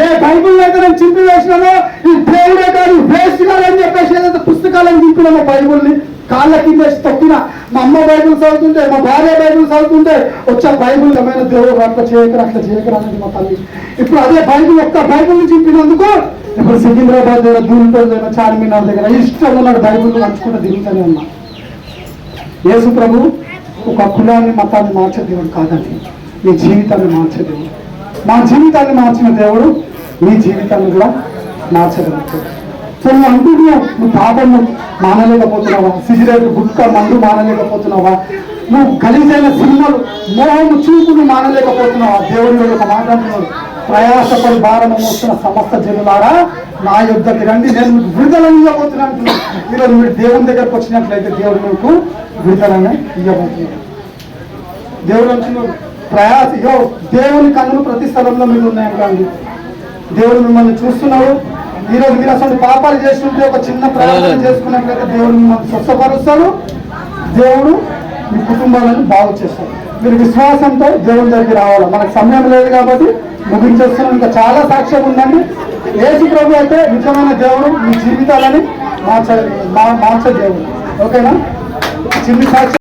ఏ Bible అయితే నేను చింపి వేసినానో ఈ దేవుడే కాదు వేస్ట్ కాదని చెప్పేసి ఏదైతే పుస్తకాలను చింపినామో బైబుల్ని కాళ్ళ కింద తొక్కిన మా అమ్మ బైబుల్ చదువుతుంటే మా భార్య బైబుల్ చదువుతుంటే వచ్చే బైబుల్ ఏమైనా దేవుడు అట్లా చేయకరా అనేది మా తల్లి. ఇప్పుడు అదే బైబుల్ ఒక్క బైబుల్ని చింపినందుకు ఇప్పుడు సికింద్రాబాద్ దగ్గర దూరంపేట దగ్గర చార్మినార్ దగ్గర ఇష్టం ఉన్నాడు బైబుల్ నడుచుకుంటూ తిరుగుతూనే ఉన్నా. యేసు ప్రభు ఒక కులాన్ని మతాన్ని మార్చే దేవుడు కాదండి, నీ జీవితాన్ని మార్చే దేవుడు. మా జీవితాన్ని మార్చిన దేవుడు నీ జీవితాన్ని కూడా మార్చగలుగుతాడు. సో నువ్వు అంటున్నావు, నువ్వు పాపము మానలేకపోతున్నావా, సిగరెట్ గుట్కా మందు మానలేకపోతున్నావా, నువ్వు గలీజైన సినిమాలు మోహము చూపును మానలేకపోతున్నావా. దేవుడు ఒక మాట అంటున్నాడు, ప్రయాసపడి భారము మోస్తున్న సమస్త జనులారా నా యొద్దకి రండి, నేను మీకు విడుదల ఇవ్వబోతున్నా అంటున్నాడు. ఈరోజు మీరు దేవుని దగ్గరకు వచ్చినట్లయితే దేవుడు మీకు విడుదలనే ఇవ్వబోతున్నాడు. దేవుడు అంటున్నాడు దేవుని కన్నులు ప్రతి స్థలంలో మీరు ఉన్నాయని కాదు, దేవుడు మిమ్మల్ని చూస్తున్నాడు. ఈరోజు మీరు అసలు పాపాలు చేస్తుంటే ఒక చిన్న ప్రార్థన చేసుకున్నట్లయితే దేవుడు మిమ్మల్ని స్వస్థపరుస్తాడు, దేవుడు మీ కుటుంబాలను బాగు చేస్తాడు. మీరు విశ్వాసంతో దేవుని దగ్గరికి రావాలి. మనకు సమయం లేదు కాబట్టి ముగించేస్తున్నాం. ఇంకా చాలా సాక్ష్యం ఉందండి. యేసు ప్రభు అయితే నిజమైన దేవుడు, మీ జీవితాలని మార్చే దేవుడు. ఓకేనా? చిన్న సాక్ష్యం.